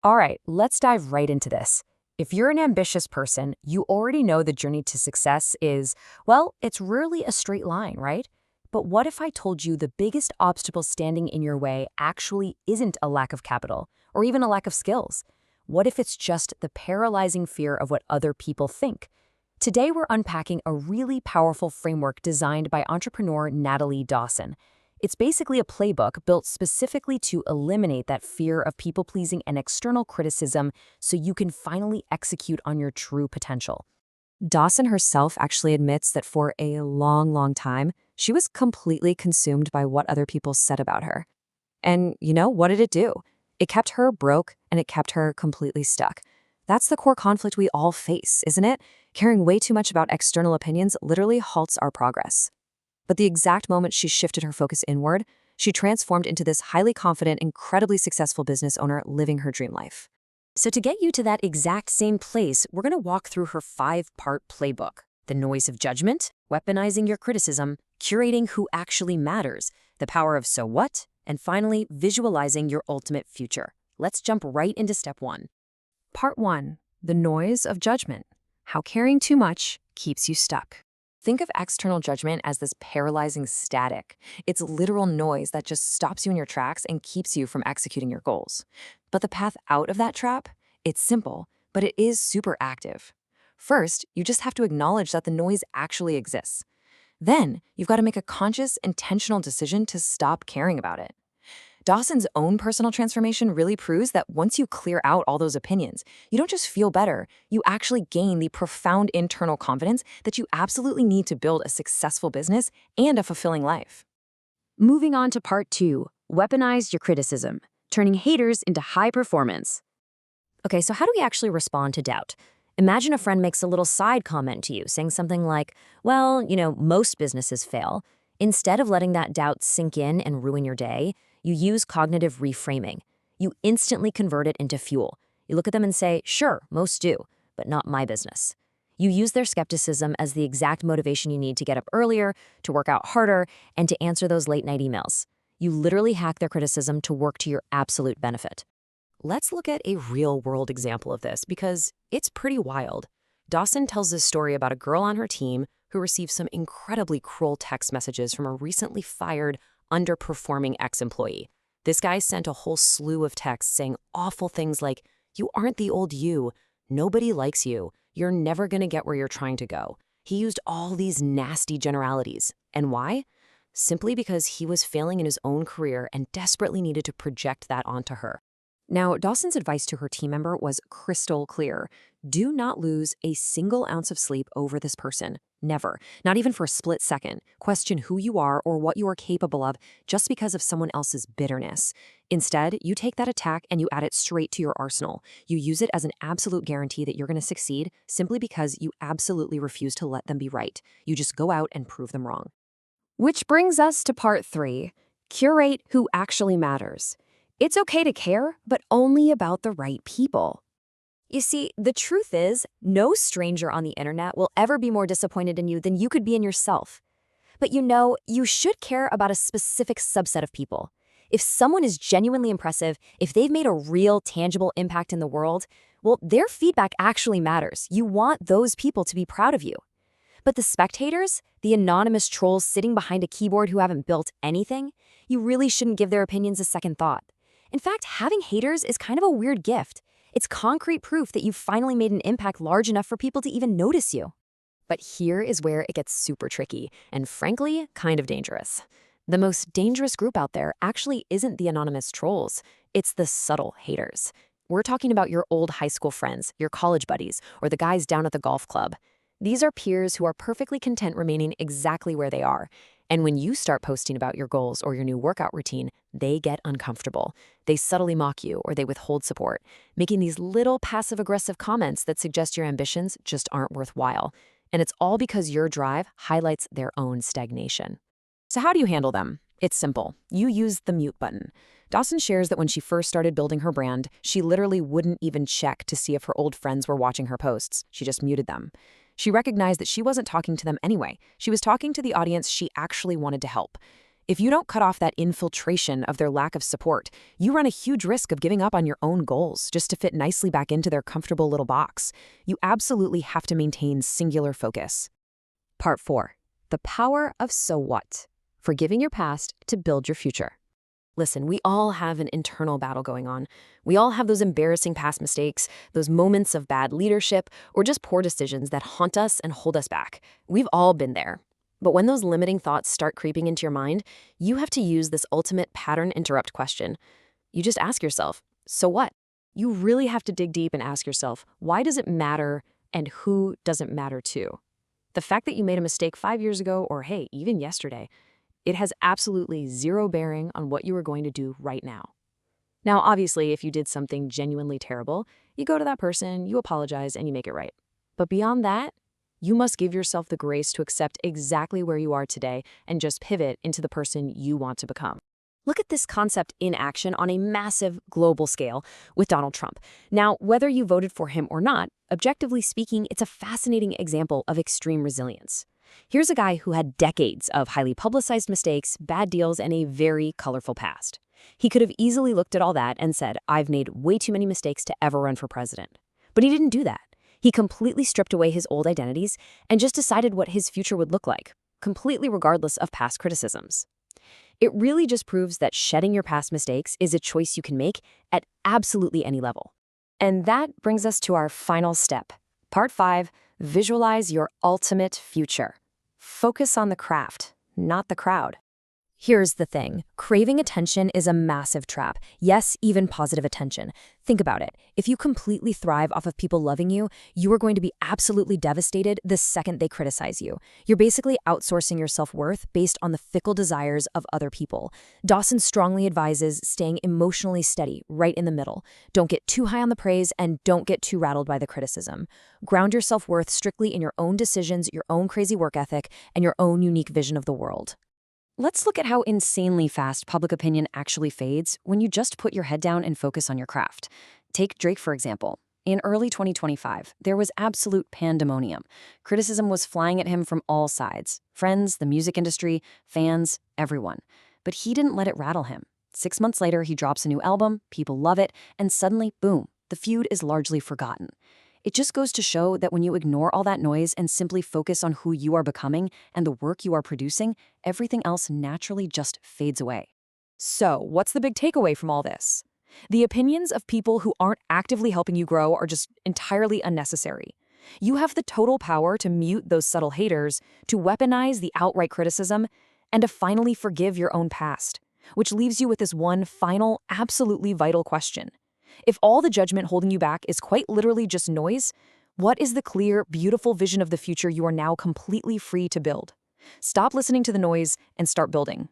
All right, let's dive right into this. If you're an ambitious person, you already know the journey to success is, well, it's rarely a straight line, right? But what if I told you the biggest obstacle standing in your way actually isn't a lack of capital or even a lack of skills? What if it's just the paralyzing fear of what other people think? Today, we're unpacking a really powerful framework designed by entrepreneur Natalie Dawson. It's basically a playbook built specifically to eliminate that fear of people-pleasing and external criticism so you can finally execute on your true potential. Dawson herself actually admits that for a long time, she was completely consumed by what other people said about her. And what did it do? It kept her broke and it kept her completely stuck. That's the core conflict we all face, isn't it? Caring way too much about external opinions literally halts our progress. But the exact moment she shifted her focus inward, she transformed into this highly confident, incredibly successful business owner living her dream life. So to get you to that exact same place, we're going to walk through her 5-part playbook. The noise of judgment, weaponizing your criticism, curating who actually matters, the power of so what, and finally, visualizing your ultimate future. Let's jump right into step 1. Part 1. The noise of judgment. How caring too much keeps you stuck. Think of external judgment as this paralyzing static. It's literal noise that just stops you in your tracks and keeps you from executing your goals. But the path out of that trap, it's simple, but it is super active. First, you just have to acknowledge that the noise actually exists. Then, you've got to make a conscious, intentional decision to stop caring about it. Dawson's own personal transformation really proves that once you clear out all those opinions, you don't just feel better, you actually gain the profound internal confidence that you absolutely need to build a successful business and a fulfilling life. Moving on to part 2, weaponize your criticism, turning haters into high performance. Okay, so how do we actually respond to doubt? Imagine a friend makes a little side comment to you, saying something like, well, most businesses fail. Instead of letting that doubt sink in and ruin your day, you use cognitive reframing. You instantly convert it into fuel. You look at them and say, sure, most do, but not my business. You use their skepticism as the exact motivation you need to get up earlier, to work out harder, and to answer those late-night emails. You literally hack their criticism to work to your absolute benefit. Let's look at a real-world example of this because it's pretty wild. Dawson tells this story about a girl on her team who received some incredibly cruel text messages from a recently fired, underperforming ex-employee. This guy sent a whole slew of texts saying awful things like, you aren't the old you, nobody likes you, you're never going to get where you're trying to go. He used all these nasty generalities. And why? Simply because he was failing in his own career and desperately needed to project that onto her. Now, Dawson's advice to her team member was crystal clear. Do not lose a single ounce of sleep over this person. Never. Not even for a split second. Question who you are or what you are capable of just because of someone else's bitterness. Instead, you take that attack and you add it straight to your arsenal. You use it as an absolute guarantee that you're going to succeed simply because you absolutely refuse to let them be right. You just go out and prove them wrong. Which brings us to part 3. Curate who actually matters. It's okay to care, but only about the right people. You see, the truth is, no stranger on the internet will ever be more disappointed in you than you could be in yourself. But you should care about a specific subset of people. If someone is genuinely impressive, if they've made a real, tangible impact in the world, well, their feedback actually matters. You want those people to be proud of you. But the spectators, the anonymous trolls sitting behind a keyboard who haven't built anything, you really shouldn't give their opinions a second thought. In fact, having haters is kind of a weird gift. It's concrete proof that you've finally made an impact large enough for people to even notice you. But here is where it gets super tricky, and frankly, kind of dangerous. The most dangerous group out there actually isn't the anonymous trolls. It's the subtle haters. We're talking about your old high school friends, your college buddies, or the guys down at the golf club. These are peers who are perfectly content remaining exactly where they are. And when you start posting about your goals or your new workout routine, they get uncomfortable. They subtly mock you or they withhold support, making these little passive-aggressive comments that suggest your ambitions just aren't worthwhile. And it's all because your drive highlights their own stagnation. So how do you handle them? It's simple. You use the mute button. Dawson shares that when she first started building her brand, she literally wouldn't even check to see if her old friends were watching her posts. She just muted them. She recognized that she wasn't talking to them anyway. She was talking to the audience she actually wanted to help. If you don't cut off that infiltration of their lack of support, you run a huge risk of giving up on your own goals just to fit nicely back into their comfortable little box. You absolutely have to maintain singular focus. Part 4. The power of so what? Forgiving your past to build your future. Listen, we all have an internal battle going on. We all have those embarrassing past mistakes, those moments of bad leadership, or just poor decisions that haunt us and hold us back. We've all been there. But when those limiting thoughts start creeping into your mind, you have to use this ultimate pattern interrupt question. You just ask yourself, so what? You really have to dig deep and ask yourself, why does it matter and who does it matter to? The fact that you made a mistake 5 years ago, or hey, even yesterday, it has absolutely zero bearing on what you are going to do right now. Now, obviously, if you did something genuinely terrible, you go to that person, you apologize, and you make it right. But beyond that, you must give yourself the grace to accept exactly where you are today and just pivot into the person you want to become. Look at this concept in action on a massive global scale with Donald Trump. Now, whether you voted for him or not, objectively speaking, it's a fascinating example of extreme resilience. Here's a guy who had decades of highly publicized mistakes, bad deals, and a very colorful past. He could have easily looked at all that and said, I've made way too many mistakes to ever run for president. But he didn't do that. He completely stripped away his old identities and just decided what his future would look like, completely regardless of past criticisms. It really just proves that shedding your past mistakes is a choice you can make at absolutely any level. And that brings us to our final step. Part 5, visualize your ultimate future. Focus on the craft, not the crowd. Here's the thing. Craving attention is a massive trap. Yes, even positive attention. Think about it. If you completely thrive off of people loving you, you are going to be absolutely devastated the second they criticize you. You're basically outsourcing your self-worth based on the fickle desires of other people. Dawson strongly advises staying emotionally steady, right in the middle. Don't get too high on the praise and don't get too rattled by the criticism. Ground your self-worth strictly in your own decisions, your own crazy work ethic, and your own unique vision of the world. Let's look at how insanely fast public opinion actually fades when you just put your head down and focus on your craft. Take Drake, for example. In early 2025, there was absolute pandemonium. Criticism was flying at him from all sides. Friends, the music industry, fans, everyone. But he didn't let it rattle him. 6 months later, he drops a new album, people love it, and suddenly, boom, the feud is largely forgotten. It just goes to show that when you ignore all that noise and simply focus on who you are becoming and the work you are producing, everything else naturally just fades away. So, what's the big takeaway from all this? The opinions of people who aren't actively helping you grow are just entirely unnecessary. You have the total power to mute those subtle haters, to weaponize the outright criticism, and to finally forgive your own past, which leaves you with this one final, absolutely vital question. If all the judgment holding you back is quite literally just noise, what is the clear, beautiful vision of the future you are now completely free to build? Stop listening to the noise and start building.